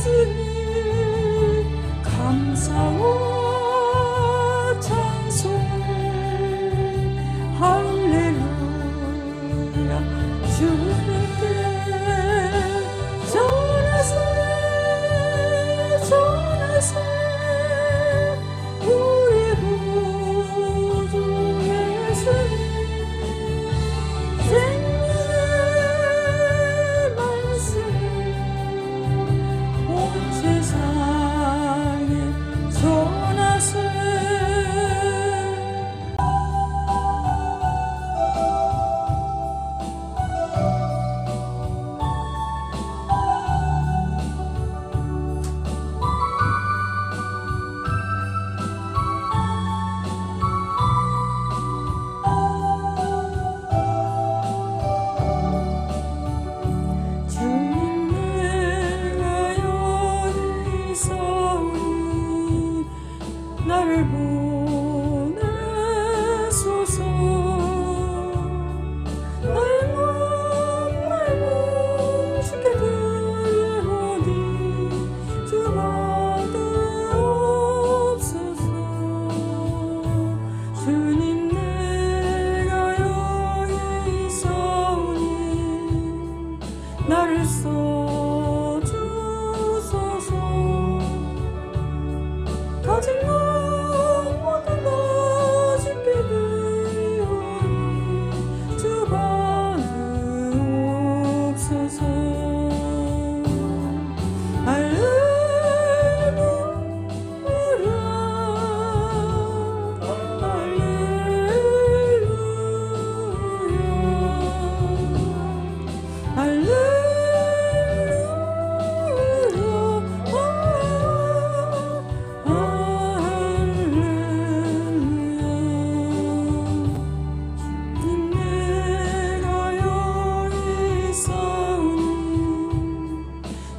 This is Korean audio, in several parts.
있으니 감사와 찬송을 할렐루야 주님께 전하세 우리 구주 예수님 생명의 말씀 온 세상에 전하세 주님 내가 여기 있사오니 나를 보내소서 나의 몸 주께 드리오니 주 받으옵소서 주님 내가 여기 있사오니 나를 써주소서 가진 것 모든 것 주께 드리오니 주 받으옵소서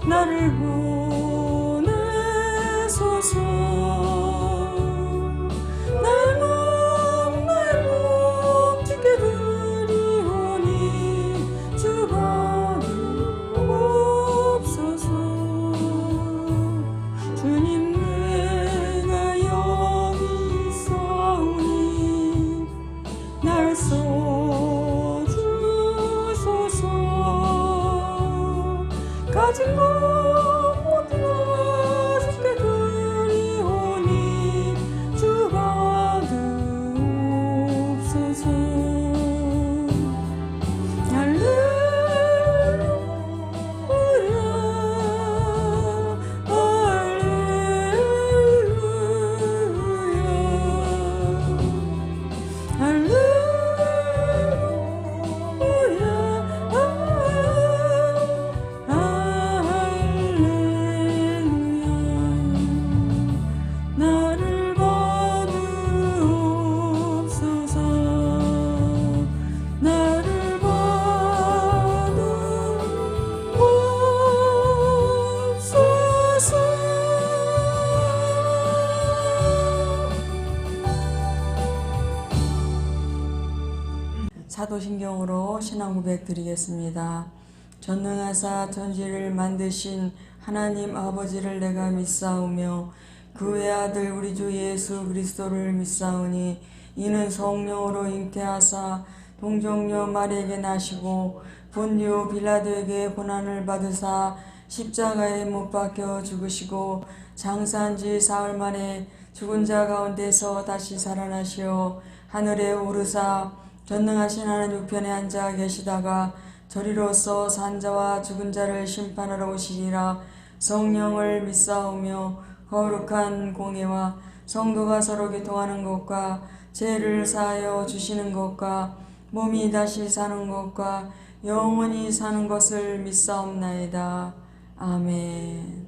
나를 보내소서 나의 몸 주께 드리오니 주 받으옵소서 주님 내가 여기 있사오니 날 써주소서 가진 것 모든 것 주께 드리오니 주 받으옵소서 사도신경으로 신앙 고백 드리겠습니다. 전능하사 천지를 만드신 하나님 아버지를 내가 믿사오며 그 외아들 우리 주 예수 그리스도를 믿사오니 이는 성령으로 잉태하사 동정녀 마리에게 나시고 본디오 빌라도에게 고난을 받으사 십자가에 못 박혀 죽으시고 장사한 지 사흘 만에 죽은 자 가운데서 다시 살아나시어 하늘에 오르사 전능하신 하나님 우편에 앉아 계시다가 저리로서 산자와 죽은 자를 심판하러 오시리라. 성령을 믿사오며 거룩한 공예와 성도가 서로 교통하는 것과 죄를 사하여 주시는 것과 몸이 다시 사는 것과 영원히 사는 것을 믿사옵나이다. 아멘.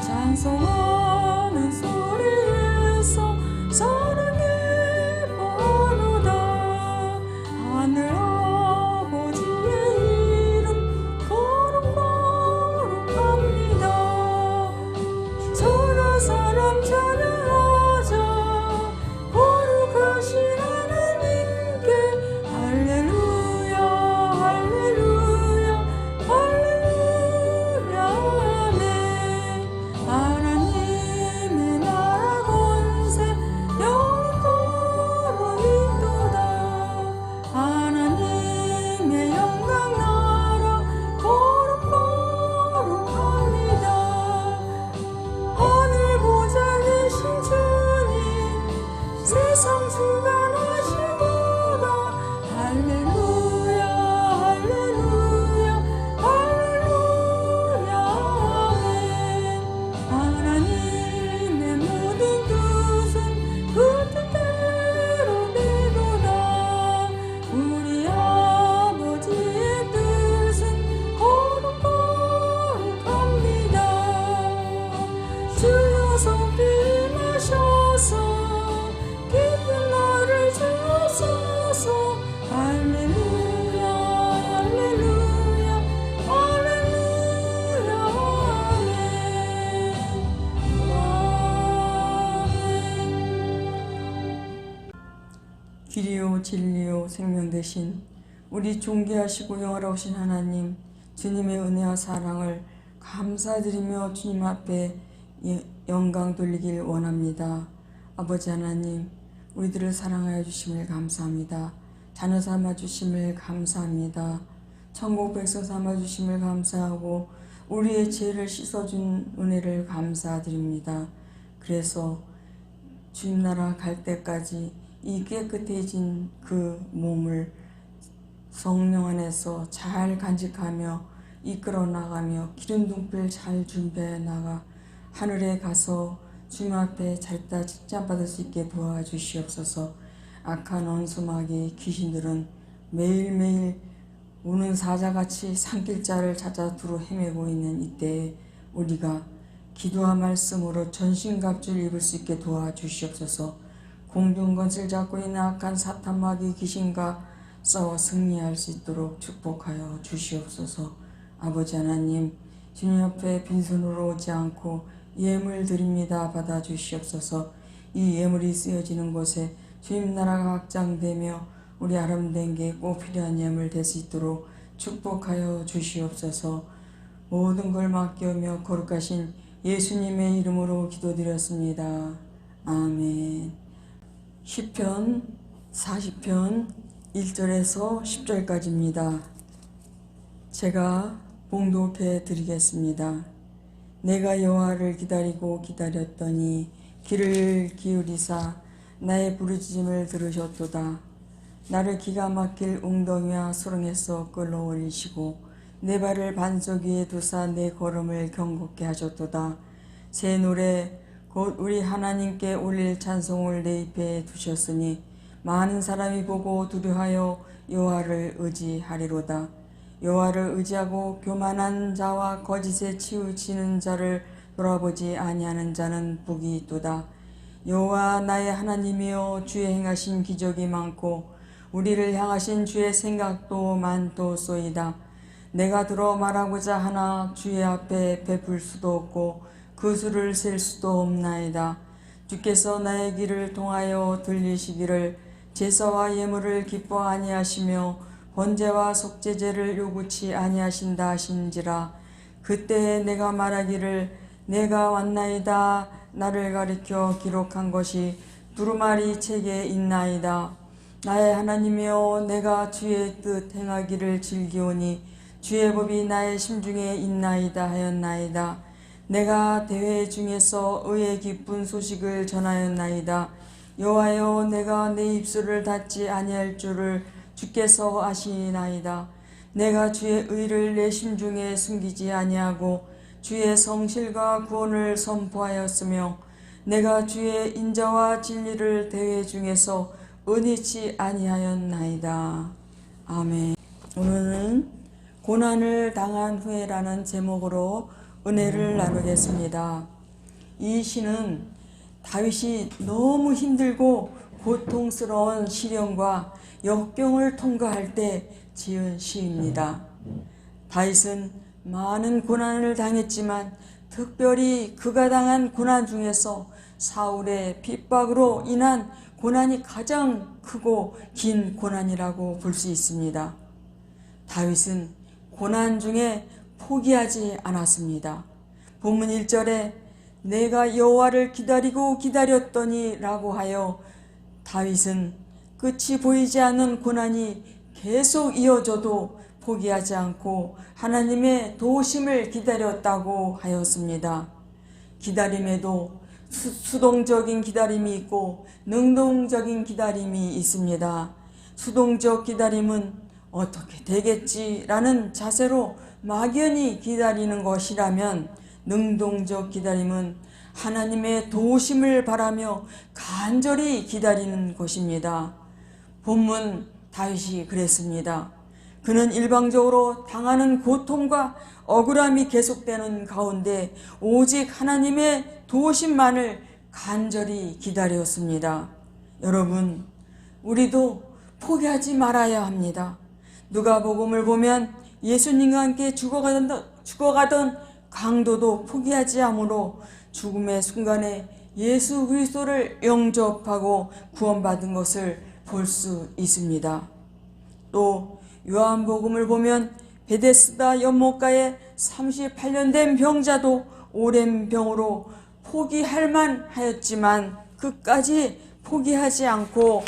찬송하는 소리에서 사랑의 번호다. 하늘 아버지의 이름 거룩거룩합니다. 천하 사람 찬양하자. 거룩하신 하나님께 할렐루야. 빛이요 진리요 생명 되신 우리 존귀하시고 영화로우신 하나님, 주님의 은혜와 사랑을 감사드리며 주님 앞에 영광 돌리길 원합니다. 아버지 하나님, 우리들을 사랑하여 주심을 감사합니다. 자녀 삼아 주심을 감사합니다. 천국 백성 삼아 주심을 감사하고 우리의 죄를 씻어준 은혜를 감사드립니다. 그래서 주님 나라 갈 때까지 이 깨끗해진 그 몸을 성령 안에서 잘 간직하며 이끌어 나가며 기름등불 잘 준비해 나가 하늘에 가서 주님 앞에 잘다 칭찬받을 수 있게 도와주시옵소서. 악한 원수 마귀 귀신들은 매일매일 우는 사자같이 산길자를 찾아 두루 헤매고 있는 이때에 우리가 기도와 말씀으로 전신갑주를 입을 수 있게 도와주시옵소서. 공중권세를 잡고 있는 악한 사탄 마귀 귀신과 싸워 승리할 수 있도록 축복하여 주시옵소서. 아버지 하나님, 주님 옆에 빈손으로 오지 않고 예물 드립니다. 받아주시옵소서. 이 예물이 쓰여지는 곳에 주님 나라가 확장되며 우리 아름된 게 꼭 필요한 예물 될 수 있도록 축복하여 주시옵소서. 모든 걸 맡겨오며 거룩하신 예수님의 이름으로 기도드렸습니다. 아멘. 시편 40편 1절에서 10절까지입니다. 제가 봉독해 드리겠습니다. 내가 여호와를 기다리고 기다렸더니 귀를 기울이사 나의 부르짖음을 들으셨도다. 나를 기가 막힐 웅덩이와 수렁에서 끌어올리시고 내 발을 반석 위에 두사 내 걸음을 경고케 하셨도다. 새 노래 곧 우리 하나님께 올릴 찬송을 내 입에 두셨으니 많은 사람이 보고 두려워하여 여호와를 의지하리로다. 여호와를 의지하고 교만한 자와 거짓에 치우치는 자를 돌아보지 아니하는 자는 복이 있도다. 여호와 나의 하나님이여, 주의 행하신 기적이 많고 우리를 향하신 주의 생각도 많도소이다. 내가 들어 말하고자 하나 주의 앞에 베풀 수도 없고 그 수를 셀 수도 없나이다. 주께서 나의 길을 통하여 들리시기를 제사와 예물을 기뻐 아니하시며 번제와 속죄제를 요구치 아니하신다 하신지라. 그때에 내가 말하기를 내가 왔나이다. 나를 가리켜 기록한 것이 두루마리 책에 있나이다. 나의 하나님이여, 내가 주의 뜻 행하기를 즐기오니 주의 법이 나의 심중에 있나이다 하였나이다. 내가 대회 중에서 의의 기쁜 소식을 전하였나이다. 여호와여, 내가 내 입술을 닫지 아니할 줄을 주께서 아시나이다. 내가 주의 의를 내 심중에 숨기지 아니하고 주의 성실과 구원을 선포하였으며 내가 주의 인자와 진리를 대회 중에서 은희치 아니하였나이다. 아멘. 오늘은 고난을 당한 후에라는 제목으로 은혜를 나누겠습니다. 이 시는 다윗이 너무 힘들고 고통스러운 시련과 역경을 통과할 때 지은 시입니다. 다윗은 많은 고난을 당했지만 특별히 그가 당한 고난 중에서 사울의 핍박으로 인한 고난이 가장 크고 긴 고난이라고 볼 수 있습니다. 다윗은 고난 중에 포기하지 않았습니다. 본문 1절에 내가 여호와를 기다리고 기다렸더니 라고 하여 다윗은 끝이 보이지 않는 고난이 계속 이어져도 포기하지 않고 하나님의 도우심을 기다렸다고 하였습니다. 기다림에도 수동적인 기다림이 있고 능동적인 기다림이 있습니다. 수동적 기다림은 어떻게 되겠지라는 자세로 막연히 기다리는 것이라면 능동적 기다림은 하나님의 도우심을 바라며 간절히 기다리는 것입니다. 본문 다윗이 그랬습니다. 그는 일방적으로 당하는 고통과 억울함이 계속되는 가운데 오직 하나님의 도우심만을 간절히 기다렸습니다. 여러분, 우리도 포기하지 말아야 합니다. 누가복음을 보면 예수님과 함께 죽어가던 강도도 포기하지 않으므로 죽음의 순간에 예수 그리스도를 영접하고 구원받은 것을 볼 수 있습니다. 또 요한복음을 보면 베데스다 연못가에 38년 된 병자도 오랜 병으로 포기할 만하였지만 끝까지 포기하지 않고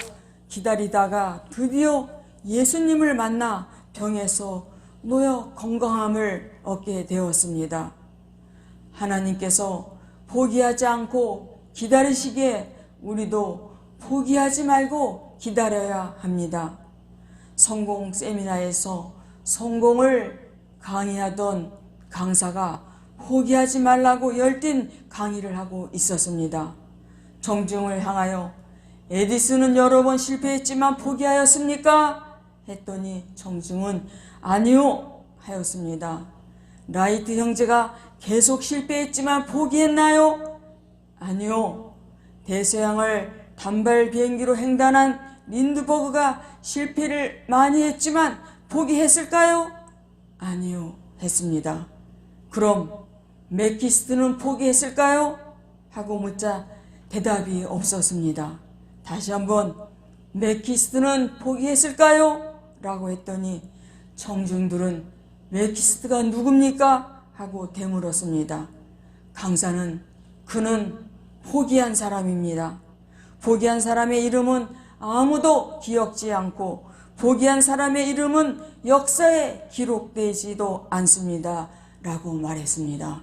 기다리다가 드디어 예수님을 만나 병에서 놓여 건강함을 얻게 되었습니다. 하나님께서 포기하지 않고 기다리시기에 우리도 포기하지 말고 기다려야 합니다. 성공 세미나에서 성공을 강의하던 강사가 포기하지 말라고 열띤 강의를 하고 있었습니다. 청중을 향하여 에디슨은 여러 번 실패했지만 포기하였습니까? 했더니 청중은 아니요 하였습니다. 라이트 형제가 계속 실패했지만 포기했나요? 아니요. 대서양을 단발 비행기로 횡단한 린드버그가 실패를 많이 했지만 포기했을까요? 아니요 했습니다. 그럼 메키스트는 포기했을까요? 하고 묻자 대답이 없었습니다. 다시 한번 메키스트는 포기했을까요? 라고 했더니 청중들은 메키스트가 누굽니까? 하고 되물었습니다. 강사는 그는 포기한 사람입니다. 포기한 사람의 이름은 아무도 기억지 않고 포기한 사람의 이름은 역사에 기록되지도 않습니다. 라고 말했습니다.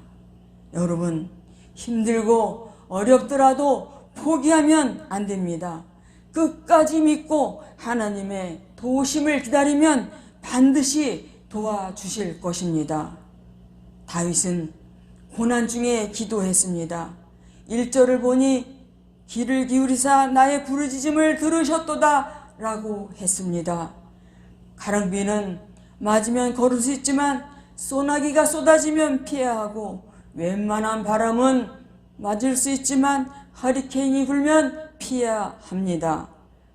여러분, 힘들고 어렵더라도 포기하면 안 됩니다. 끝까지 믿고 하나님의 도우심을 기다리면 반드시 도와주실 것입니다. 다윗은 고난 중에 기도했습니다. 1절을 보니 귀를 기울이사 나의 부르짖음을 들으셨도다 라고 했습니다. 가랑비는 맞으면 걸을 수 있지만 소나기가 쏟아지면 피해야 하고 웬만한 바람은 맞을 수 있지만 허리케인이 불면 피해야 합니다.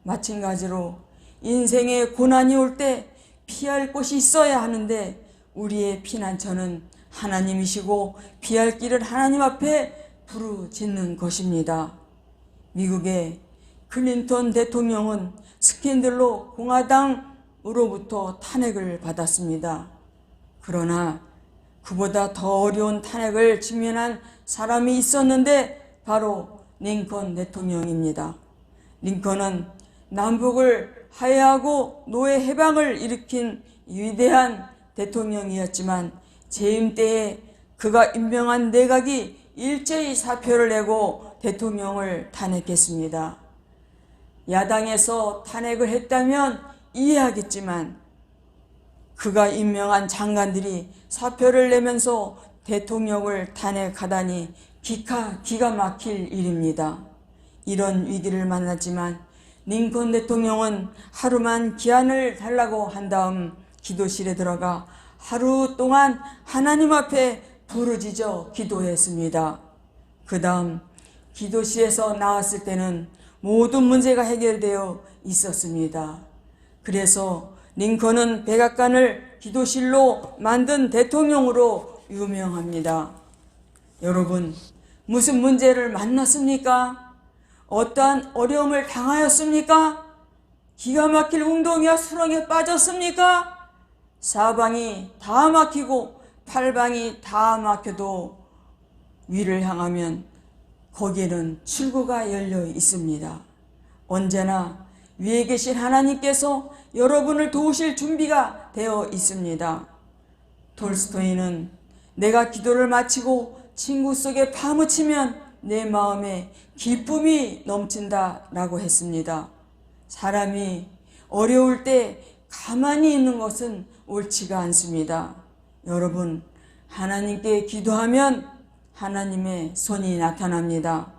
마찬가지로 인생의 고난이 올 때 피할 곳이 있어야 하는데 우리의 피난처는 하나님이시고 피할 길을 하나님 앞에 부르짖는 것입니다. 미국의 클린턴 대통령은 스캔들로 공화당으로부터 탄핵을 받았습니다. 그러나 그보다 더 어려운 탄핵을 직면한 사람이 있었는데 바로 링컨 대통령입니다. 링컨은 남북을 화해하고 노예 해방을 일으킨 위대한 대통령이었지만 재임 때에 그가 임명한 내각이 일제히 사표를 내고 대통령을 탄핵했습니다. 야당에서 탄핵을 했다면 이해하겠지만 그가 임명한 장관들이 사표를 내면서 대통령을 탄핵하다니 기가 막힐 일입니다. 이런 위기를 만났지만 링컨 대통령은 하루만 기한을 달라고 한 다음 기도실에 들어가 하루 동안 하나님 앞에 부르짖어 기도했습니다. 그 다음 기도실에서 나왔을 때는 모든 문제가 해결되어 있었습니다. 그래서 링컨은 백악관을 기도실로 만든 대통령으로 유명합니다. 여러분, 무슨 문제를 만났습니까? 어떠한 어려움을 당하였습니까? 기가 막힐 웅덩이와 수렁에 빠졌습니까? 사방이 다 막히고 팔방이 다 막혀도 위를 향하면 거기에는 출구가 열려 있습니다. 언제나 위에 계신 하나님께서 여러분을 도우실 준비가 되어 있습니다. 톨스토이는 내가 기도를 마치고 친구 속에 파묻히면 내 마음에 기쁨이 넘친다 라고 했습니다. 사람이 어려울 때 가만히 있는 것은 옳지가 않습니다. 여러분, 하나님께 기도하면 하나님의 손이 나타납니다.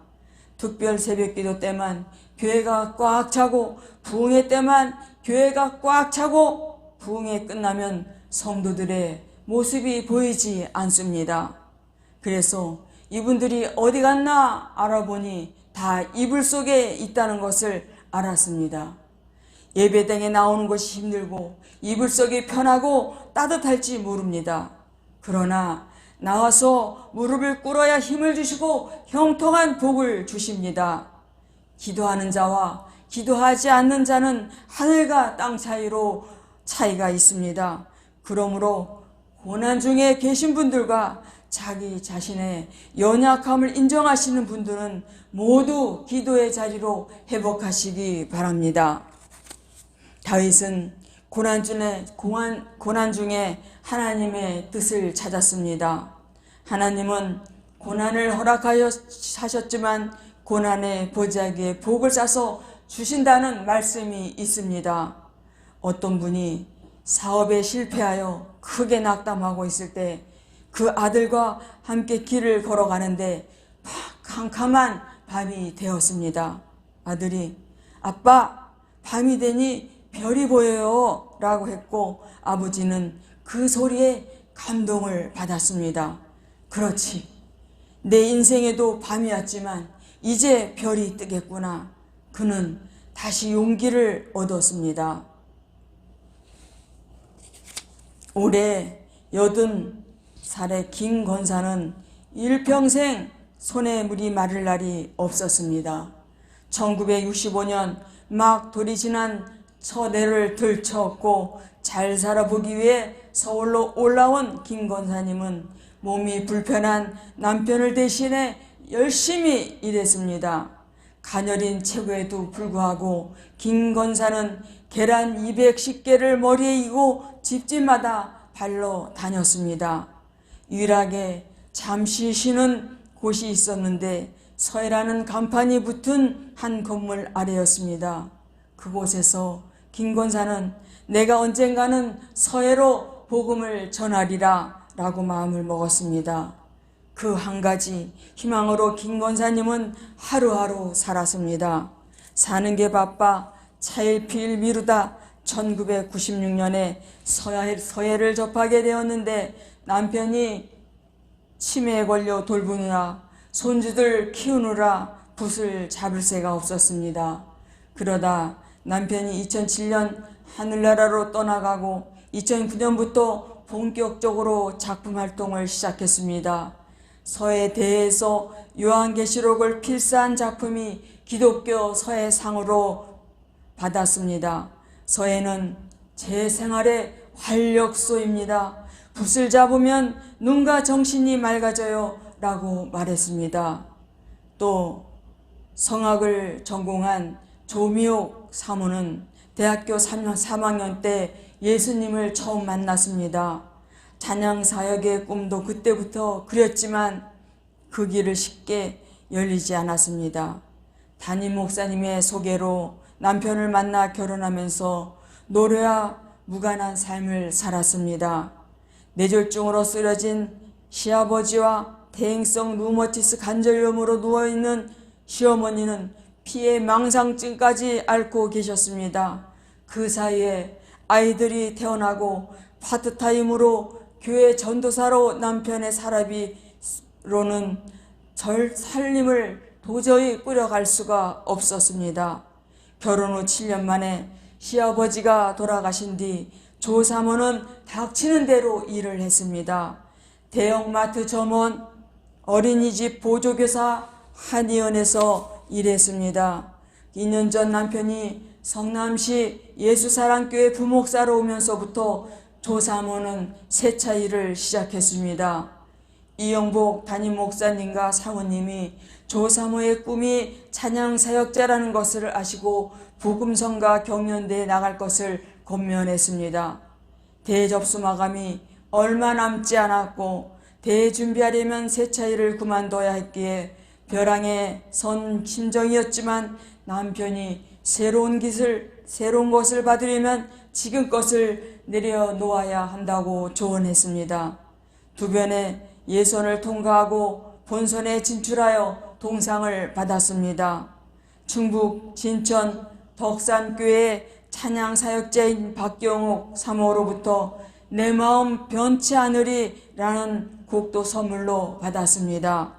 특별 새벽기도 때만 교회가 꽉 차고 부흥회 때만 교회가 꽉 차고 부흥회 끝나면 성도들의 모습이 보이지 않습니다. 그래서 이분들이 어디 갔나 알아보니 다 이불 속에 있다는 것을 알았습니다. 예배당에 나오는 것이 힘들고 이불 속이 편하고 따뜻할지 모릅니다. 그러나 나와서 무릎을 꿇어야 힘을 주시고 형통한 복을 주십니다. 기도하는 자와 기도하지 않는 자는 하늘과 땅 사이로 차이가 있습니다. 그러므로 고난 중에 계신 분들과 자기 자신의 연약함을 인정하시는 분들은 모두 기도의 자리로 회복하시기 바랍니다. 다윗은 고난 중에 하나님의 뜻을 찾았습니다. 하나님은 고난을 허락하셨지만 고난의 보자기에 복을 싸서 주신다는 말씀이 있습니다. 어떤 분이 사업에 실패하여 크게 낙담하고 있을 때 그 아들과 함께 길을 걸어가는데 캄캄한 밤이 되었습니다. 아들이 아빠, 밤이 되니 별이 보여요 라고 했고 아버지는 그 소리에 감동을 받았습니다. 그렇지, 내 인생에도 밤이 왔지만 이제 별이 뜨겠구나. 그는 다시 용기를 얻었습니다. 올해 80살의 김 권사는 일평생 손에 물이 마를 날이 없었습니다. 1965년 막 돌이 지난 처내를 들쳤고 잘 살아보기 위해 서울로 올라온 김 권사님은 몸이 불편한 남편을 대신해 열심히 일했습니다. 가녀린 체구에도 불구하고 김 권사는 계란 210개를 머리에 이고 집집마다 발로 다녔습니다. 유일하게 잠시 쉬는 곳이 있었는데 서해라는 간판이 붙은 한 건물 아래였습니다. 그곳에서 김 권사는 내가 언젠가는 서해로 복음을 전하리라 라고 마음을 먹었습니다. 그 한 가지 희망으로 김 권사님은 하루하루 살았습니다. 사는 게 바빠 차일피일 미루다 1996년에 서해를 접하게 되었는데 남편이 치매에 걸려 돌보느라 손주들 키우느라 붓을 잡을 새가 없었습니다. 그러다 남편이 2007년 하늘나라로 떠나가고 2009년부터 본격적으로 작품 활동을 시작했습니다. 서해대에서 요한계시록을 필사한 작품이 기독교 서해상으로 받았습니다. 서해는 제 생활의 활력소입니다. 붓을 잡으면 눈과 정신이 맑아져요 라고 말했습니다. 또 성악을 전공한 조미옥 사모는 대학교 3학년 때 예수님을 처음 만났습니다. 찬양사역의 꿈도 그때부터 그렸지만 그 길을 쉽게 열리지 않았습니다. 담임 목사님의 소개로 남편을 만나 결혼하면서 노래와 무관한 삶을 살았습니다. 뇌졸중으로 쓰러진 시아버지와 대행성 루머티스 관절염으로 누워있는 시어머니는 피해 망상증까지 앓고 계셨습니다. 그 사이에 아이들이 태어나고 파트타임으로 교회 전도사로 남편의 사라비로는 살림을 도저히 꾸려갈 수가 없었습니다. 결혼 후 7년 만에 시아버지가 돌아가신 뒤 조사모는 닥치는 대로 일을 했습니다. 대형마트 점원, 어린이집 보조교사, 한의원에서 일했습니다. 2년 전 남편이 성남시 예수사랑교회 부목사로 오면서부터 조사모는 세차 일을 시작했습니다. 이영복 담임 목사님과 사모님이 조사모의 꿈이 찬양사역자라는 것을 아시고 복음성가 경연대에 나갈 것을 권면했습니다. 대접수 마감이 얼마 남지 않았고 대회 준비하려면 세차 일을 그만둬야 했기에 벼랑에 선 심정이었지만 남편이 새로운 것을 받으려면 지금 것을 내려놓아야 한다고 조언했습니다. 두 번의 예선을 통과하고 본선에 진출하여 동상을 받았습니다. 충북 진천 덕산교회 찬양사역자인 박경옥 사모로부터 내 마음 변치 않으리라는 곡도 선물로 받았습니다.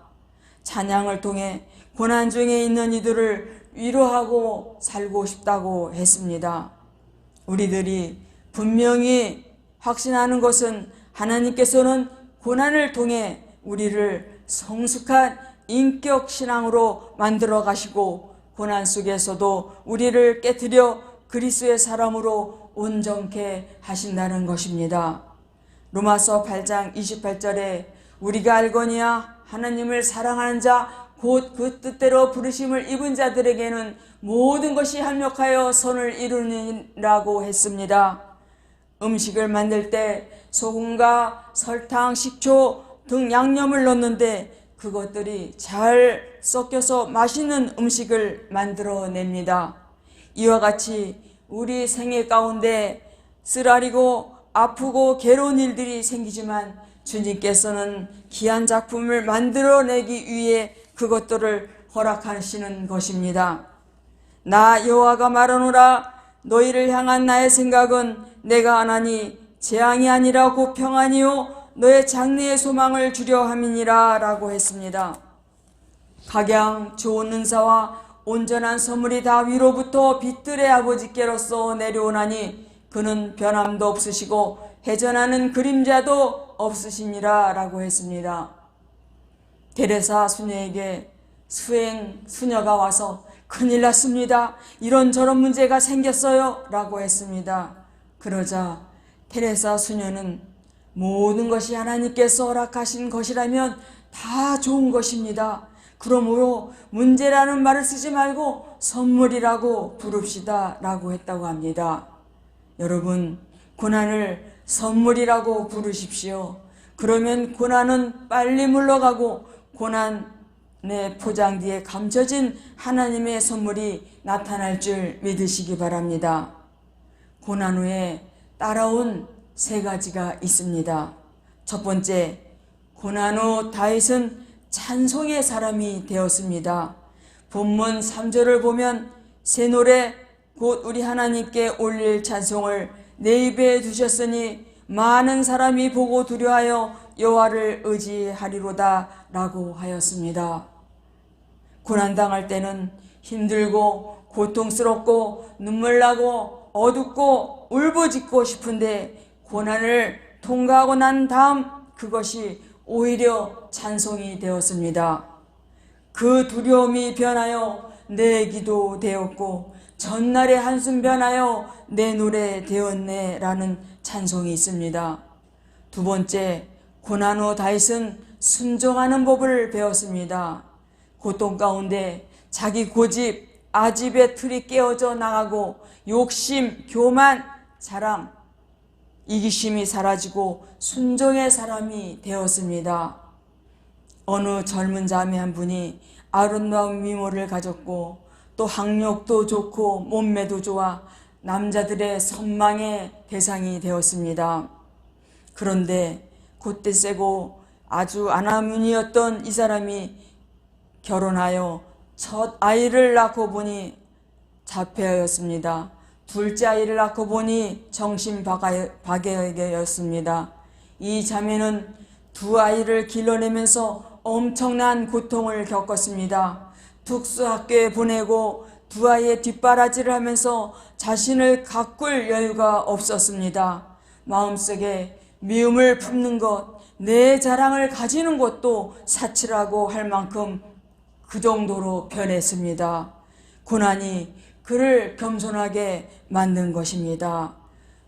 찬양을 통해 고난 중에 있는 이들을 위로하고 살고 싶다고 했습니다. 우리들이 분명히 확신하는 것은 하나님께서는 고난을 통해 우리를 성숙한 인격신앙으로 만들어 가시고 고난 속에서도 우리를 깨뜨려 그리스도의 사람으로 온전케 하신다는 것입니다. 로마서 8장 28절에 우리가 알거니와 하나님을 사랑하는 자 곧 그 뜻대로 부르심을 입은 자들에게는 모든 것이 합력하여 선을 이루느니라고 했습니다. 음식을 만들 때 소금과 설탕, 식초 등 양념을 넣는데 그것들이 잘 섞여서 맛있는 음식을 만들어냅니다. 이와 같이 우리 생애 가운데 쓰라리고 아프고 괴로운 일들이 생기지만 주님께서는 귀한 작품을 만들어내기 위해 그것들을 허락하시는 것입니다. 나 여호와가 말하노라 너희를 향한 나의 생각은 내가 안하니 재앙이 아니라 곧 평안이요 너의 장래의 소망을 주려 함이니라 라고 했습니다. 각양 좋은 은사와 온전한 선물이 다 위로부터 빛들의 아버지께로서 내려오나니 그는 변함도 없으시고 회전하는 그림자도 없으시니라 라고 했습니다. 데레사 수녀에게 수녀가 와서 큰일 났습니다. 이런저런 문제가 생겼어요 라고 했습니다. 그러자 테레사 수녀는 모든 것이 하나님께서 허락하신 것이라면 다 좋은 것입니다. 그러므로 문제라는 말을 쓰지 말고 선물이라고 부릅시다 라고 했다고 합니다. 여러분, 고난을 선물이라고 부르십시오. 그러면 고난은 빨리 물러가고 고난의 포장 뒤에 감춰진 하나님의 선물이 나타날 줄 믿으시기 바랍니다. 고난 후에 따라온 세 가지가 있습니다. 첫 번째, 고난 후 다윗은 찬송의 사람이 되었습니다. 본문 3절을 보면 새 노래 곧 우리 하나님께 올릴 찬송을 내 입에 두셨으니 많은 사람이 보고 두려워하여 여호와를 의지하리로다 라고 하였습니다. 고난당할 때는 힘들고 고통스럽고 눈물나고 어둡고 울부짖고 싶은데 고난을 통과하고 난 다음 그것이 오히려 찬송이 되었습니다. 그 두려움이 변하여 내 기도 되었고 전날의 한숨 변하여 내 노래 되었네 라는 찬송이 있습니다. 두 번째, 고난 후 다윗은 순종하는 법을 배웠습니다. 고통 가운데 자기 고집, 아집의 틀이 깨어져 나가고 욕심, 교만, 자랑, 이기심이 사라지고 순종의 사람이 되었습니다. 어느 젊은 자매 한 분이 아름다운 미모를 가졌고 또 학력도 좋고 몸매도 좋아 남자들의 선망의 대상이 되었습니다. 그런데 콧대 세고 아주 아나무니였던 이 사람이 결혼하여 첫 아이를 낳고 보니 자폐였습니다. 둘째 아이를 낳고 보니 정신박약이었습니다. 이 자매는 두 아이를 길러내면서 엄청난 고통을 겪었습니다. 특수학교에 보내고 두 아이의 뒷바라지를 하면서 자신을 가꿀 여유가 없었습니다. 마음속에 미움을 품는 것, 내 자랑을 가지는 것도 사치라고 할 만큼 그 정도로 변했습니다. 고난이 그를 겸손하게 만든 것입니다.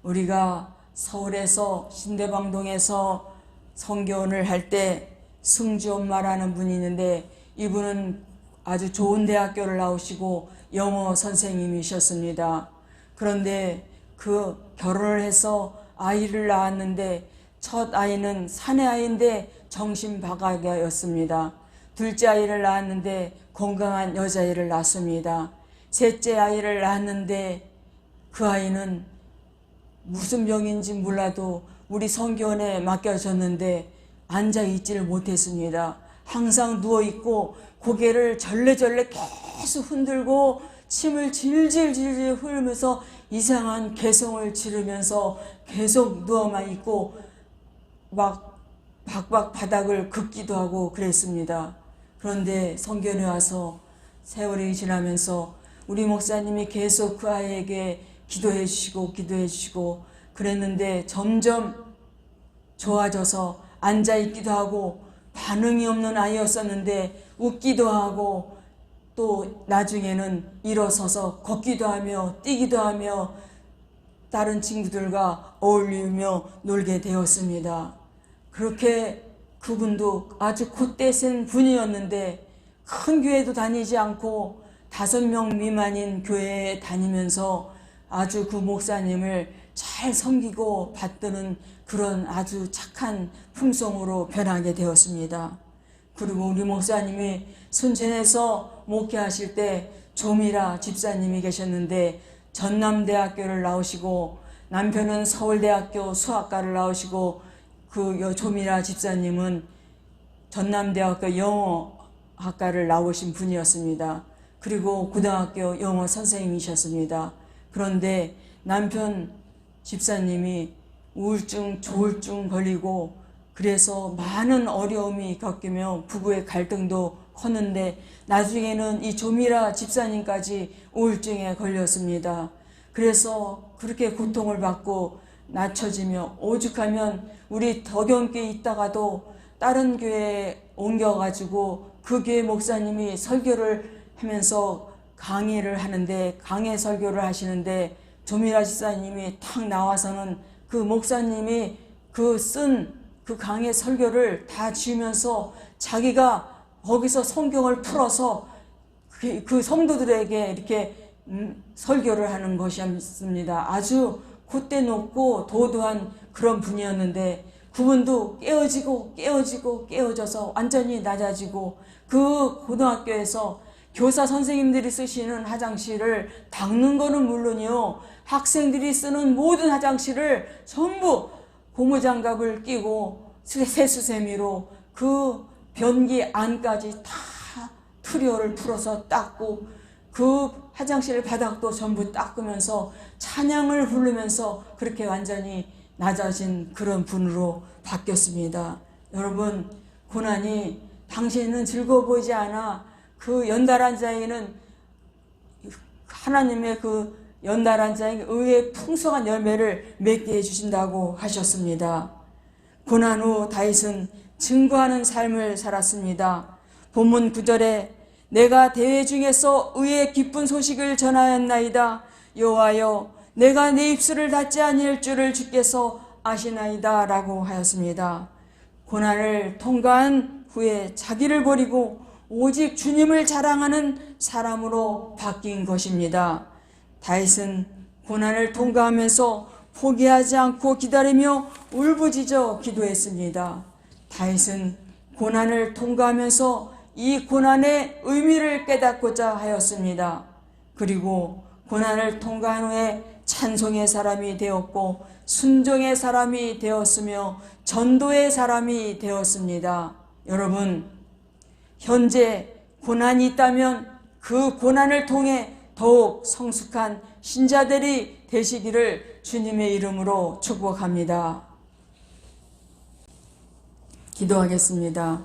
우리가 서울에서 신대방동에서 성교원을 할 때 승주 엄마라는 분이 있는데 이분은 아주 좋은 대학교를 나오시고 영어 선생님이셨습니다. 그런데 그 결혼을 해서 아이를 낳았는데 첫 아이는 사내 아이인데 정신박약이었습니다. 둘째 아이를 낳았는데 건강한 여자아이를 낳습니다. 셋째 아이를 낳았는데 그 아이는 무슨 병인지 몰라도 우리 성교원에 맡겨졌는데 앉아있지를 못했습니다. 항상 누워있고 고개를 절레절레 계속 흔들고 침을 질질질질 흘리면서 이상한 개성을 지르면서 계속 누워만 있고 막 박박 바닥을 긁기도 하고 그랬습니다. 그런데 성교원에 와서 세월이 지나면서 우리 목사님이 계속 그 아이에게 기도해 주시고 그랬는데 점점 좋아져서 앉아있기도 하고 반응이 없는 아이였었는데 웃기도 하고 또 나중에는 일어서서 걷기도 하며 뛰기도 하며 다른 친구들과 어울리며 놀게 되었습니다. 그렇게 그분도 아주 곧대신 분이었는데 큰 교회도 다니지 않고 5명 미만인 교회에 다니면서 아주 그 목사님을 잘 섬기고 받드는 그런 아주 착한 품성으로 변하게 되었습니다. 그리고 우리 목사님이 순천에서 목회하실 때 조미라 집사님이 계셨는데 전남대학교를 나오시고 남편은 서울대학교 수학과를 나오시고 그 조미라 집사님은 전남대학교 영어학과를 나오신 분이었습니다. 그리고 고등학교 영어 선생님이셨습니다. 그런데 남편 집사님이 우울증, 조울증 걸리고 그래서 많은 어려움이 겪으며 부부의 갈등도 컸는데 나중에는 이 조미라 집사님까지 우울증에 걸렸습니다. 그래서 그렇게 고통을 받고 낮춰지며 오죽하면 우리 덕영교에 있다가도 다른 교회에 옮겨가지고 그 교회 목사님이 설교를 하면서 강의를 하는데 강의 설교를 하시는데 조미라 집사님이 탁 나와서는 그 목사님이 쓴 그 강의 설교를 다 지으면서 자기가 거기서 성경을 풀어서 그 성도들에게 이렇게 설교를 하는 것이었습니다. 아주 콧대 높고 도도한 그런 분이었는데 그분도 깨어져서 완전히 낮아지고 그 고등학교에서 교사 선생님들이 쓰시는 화장실을 닦는 거는 물론이요, 학생들이 쓰는 모든 화장실을 전부 고무장갑을 끼고 세수세미로 그 변기 안까지 다 트리오를 풀어서 닦고 그 화장실 바닥도 전부 닦으면서 찬양을 부르면서 그렇게 완전히 낮아진 그런 분으로 바뀌었습니다. 여러분, 고난이 당신은 즐거워 보이지 않아 그 연달한 자에게는 하나님의 그 연달한 자에게 의의 풍성한 열매를 맺게 해주신다고 하셨습니다. 고난 후 다윗은 증거하는 삶을 살았습니다. 본문 9절에 내가 대회 중에서 의의 기쁜 소식을 전하였나이다. 여호와여, 내가 내 입술을 닫지 아니할 줄을 주께서 아시나이다 라고 하였습니다. 고난을 통과한 후에 자기를 버리고 오직 주님을 자랑하는 사람으로 바뀐 것입니다. 다윗은 고난을 통과하면서 포기하지 않고 기다리며 울부짖어 기도했습니다. 다윗은 고난을 통과하면서 이 고난의 의미를 깨닫고자 하였습니다. 그리고 고난을 통과한 후에 찬송의 사람이 되었고 순종의 사람이 되었으며 전도의 사람이 되었습니다. 여러분, 현재 고난이 있다면 그 고난을 통해 더욱 성숙한 신자들이 되시기를 주님의 이름으로 축복합니다. 기도하겠습니다.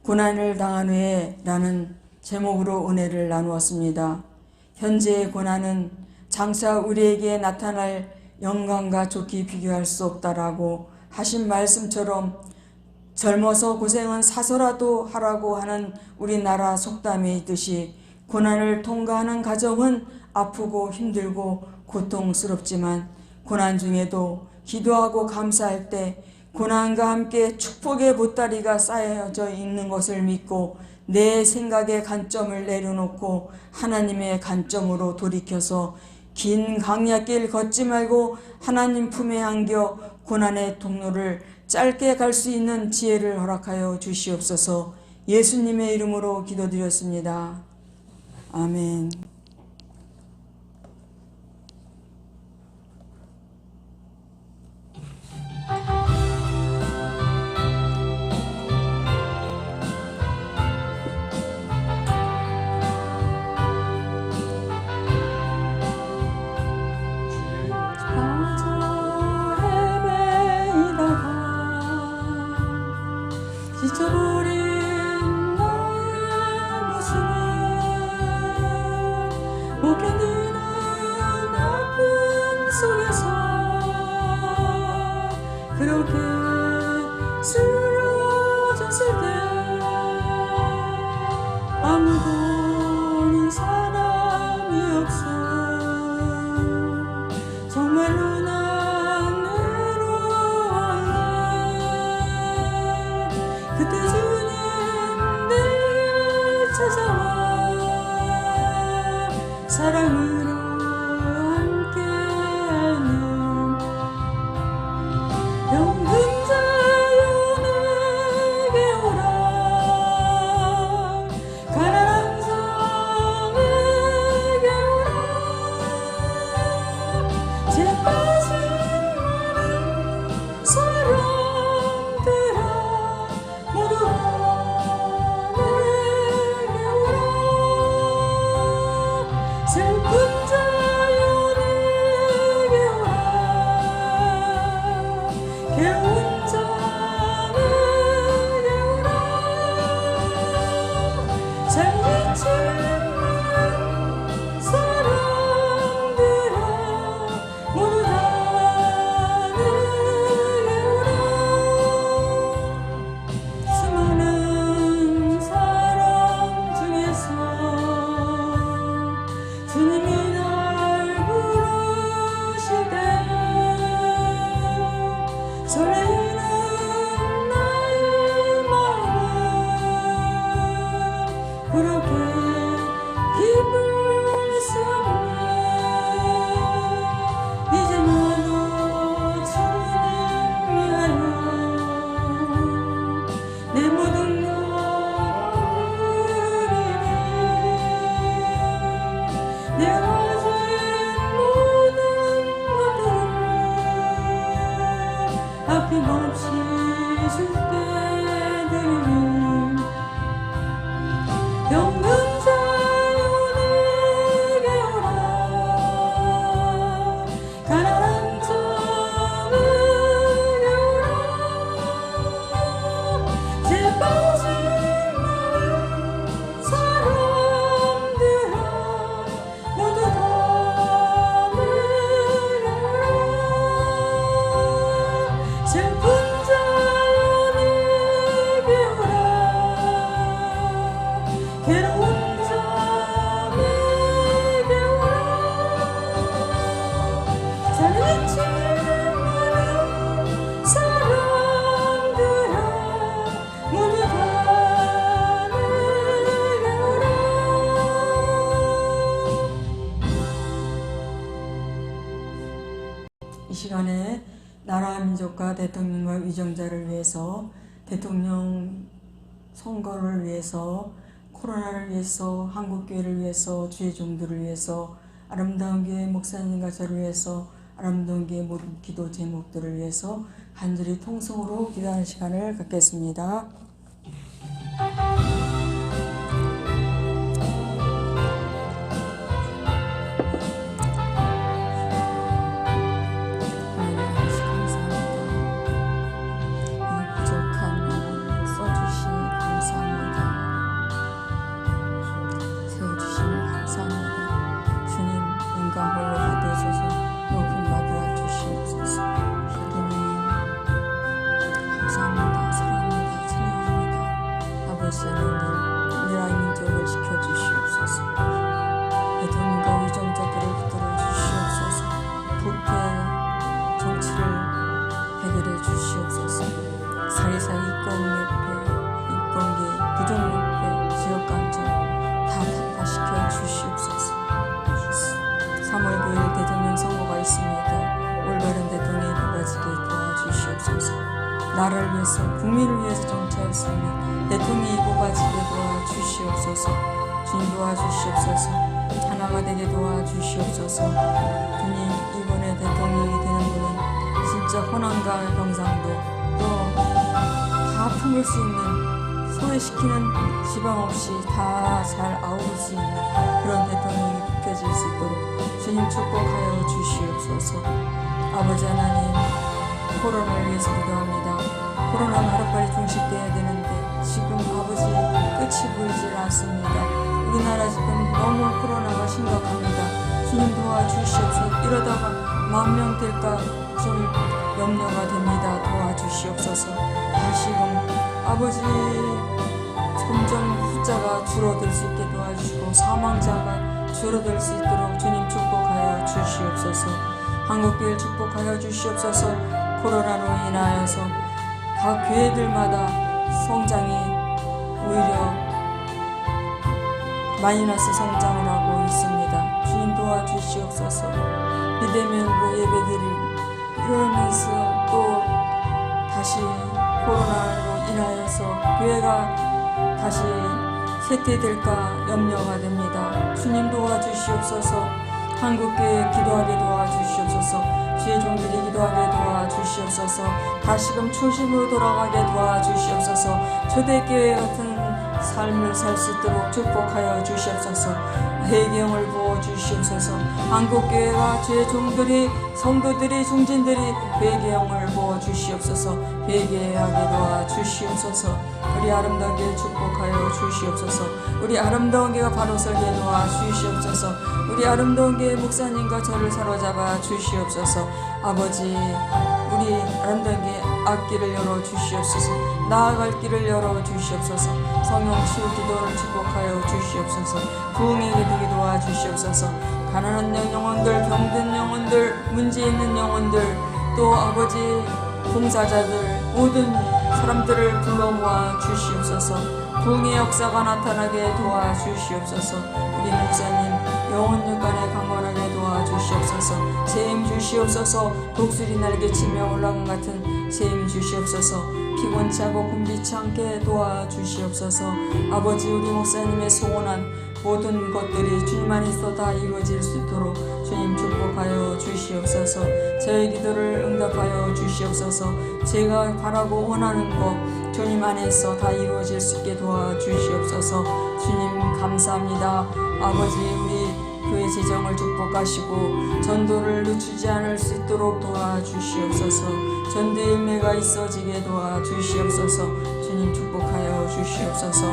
고난을 당한 후에 라는 제목으로 은혜를 나누었습니다. 현재의 고난은 장차 우리에게 나타날 영광과 좋게 비교할 수 없다라고 하신 말씀처럼 젊어서 고생은 사서라도 하라고 하는 우리나라 속담에 있듯이 고난을 통과하는 과정은 아프고 힘들고 고통스럽지만 고난 중에도 기도하고 감사할 때 고난과 함께 축복의 보따리가 쌓여져 있는 것을 믿고 내 생각의 관점을 내려놓고 하나님의 관점으로 돌이켜서 긴 강야길 걷지 말고 하나님 품에 안겨 고난의 통로를 짧게 갈 수 있는 지혜를 허락하여 주시옵소서. 예수님의 이름으로 기도드렸습니다. 아멘. 지쳐버린 나의 모습을 못 견디는 아픔 속에서 그렇게 쓰러졌을 때 아무도 괴로운 자는 깨어라 잘 지친 사람들아 모두 다 깨어라 수많은 사람 중에서 주님이 날 부르실 때 설레이는 나의 마음은 그렇게 기쁠 수 없네 이제 나도 주님 위하여 내 모든 것 드리리 내가 가진 모든 것들을 아낌없이 주께 드리리 병든 자에게 오라 가난한 자에게 오라 죄 빠진 많은 사람들아 모두 다 내려라 슬픈 자에게 오라 괴로운 자에게 오라 잘 지친 많은 사람들아 모두 다 내게 오라 이 시간에 나라 민족과 대통령과 위정자를 위해서 대통령 선거를 위해서 코로나를 위해서 한국교회를 위해서 주의 종들을 위해서 아름다운 교회 목사님과 저를 위해서 아름다운 교회 모든 기도 제목들을 위해서 간절히 통성으로 기도하는 시간을 갖겠습니다. 나라의 민족을 지켜주시옵소서. 대통령과 위정자들을 붙들어 주시옵소서. 부패 정치를 해결해 주시옵소서. 사리사리 인권계, 부정부패, 지역감정 다 타파시켜 주시옵소서. 3월 9일 대통령 선거가 있습니다. 올바른 대통령이 뽑아지게 도와주시옵소서. 나라를 위해서 국민을 위해서 정치할 수 있는 대통령이 뽑아지게 도와주시옵소서. 주님 도와주시옵소서. 하나가 되게 도와주시옵소서. 주님 이번에 대통령이 되는 분은 진짜 호남과 경상도 또 다 품을 수 있는 소외시키는 지방 없이 다 잘 아우를 수 있는 그런 대통령이 뽑혀질 수 있도록 주님 축복하여 주시옵소서. 아버지 하나님 코로나를 위해서 기도합니다. 코로나는 하루빨리 종식되어야 되는데 지금 아버지 끝이 보이질 않습니다. 우리나라 지금 너무 코로나가 심각합니다. 주님 도와주시옵소서. 이러다가 10,000명 될까 좀 염려가 됩니다. 도와주시옵소서. 다시금 아버지 점점 숫자가 줄어들 수 있게 도와주시고 사망자가 줄어들 수 있도록 주님 축복하여 주시옵소서. 한국교회를 축복하여 주시옵소서. 코로나로 인하여서 각 교회들마다 성장이 오히려 마이너스 성장을 하고 있습니다. 주님 도와주시옵소서. 비대면으로 예배드리고 이러면서 또 다시 코로나로 인하여서 교회가 다시 쇠퇴될까 염려가 됩니다. 주님 도와주시옵소서. 한국교회 기도하게 도와주시옵소서. 주의 종들이 기도하게 도와주시옵소서. 다시금 초심으로 돌아가게 도와주시옵소서. 초대교회 같은 삶을 살 수 있도록 축복하여 주시옵소서. 회개형을 부어 주시옵소서. 한국교회와 주의 종들이 성도들이 중진들이 회개형을 부어 주시옵소서. 회개하게 도와 주시옵소서. 우리 아름다운 교회 축복하여 주시옵소서. 우리 아름다운 교회가 바로 서게 도와 주시옵소서. 우리 아름다운 교회 목사님과 저를 사로잡아 주시옵소서. 아버지, 우리 아름다운 교회 앞길을 열어 주시옵소서. 나아갈 길을 열어 주시옵소서. 성령 치유 기도를 축복하여 주시옵소서. 부흥에게 되게 도와 주시옵소서. 가난한 영혼들, 병든 영혼들, 문제 있는 영혼들, 또 아버지 봉사자들, 모든 사람들을 불러 모아 주시옵소서. 부흥의 역사가 나타나게 도와 주시옵소서. 우리 목사님 영혼 육간에 강건하게 도와 주시옵소서. 세임 주시옵소서. 독수리 날개치며 올라간 같은 세임 주시옵소서. 피곤치 않고 굶기지 않게 도와 주시옵소서. 아버지, 우리 목사님의 소원한 모든 것들이 주님 안에서 다 이루어질 수 있도록 주님 축복하여 주시옵소서. 저의 기도를 응답하여 주시옵소서. 제가 바라고 원하는 것 주님 안에서 다 이루어질 수 있게 도와주시옵소서. 주님 감사합니다. 아버지, 우리 교회 재정을 축복하시고 전도를 늦추지 않을 수 있도록 도와주시옵소서. 전도 일매가 있어지게 도와주시옵소서. 주님 축복하여 주시옵소서.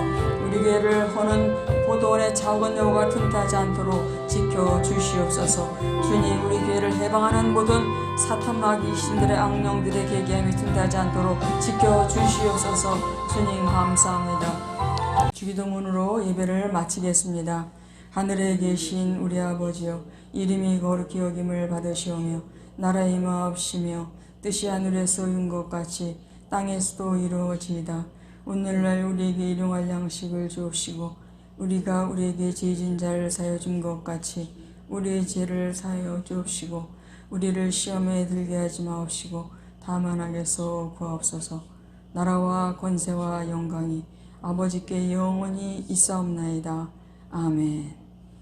우리 교회를 허는 포도원의 작은 여우가 틈타지 않도록 지켜주시옵소서. 주님, 우리 교회를 해방하는 모든 사탄 마귀 신들의 악령들의 계기함이 틈타지 않도록 지켜주시옵소서. 주님 감사합니다. 주기도문으로 예배를 마치겠습니다. 하늘에 계신 우리 아버지여, 이름이 거룩히 여김을 받으시오며 나라의 임하옵시며 뜻이 하늘에서 이룬 것 같이 땅에서도 이루어지이다. 오늘날 우리에게 일용할 양식을 주옵시고 우리가 우리에게 죄진 자를 사하여 준 것 같이 우리의 죄를 사하여 주옵시고 우리를 시험에 들게 하지 마옵시고 다만 악에서 구하옵소서. 나라와 권세와 영광이 아버지께 영원히 있사옵나이다. 아멘.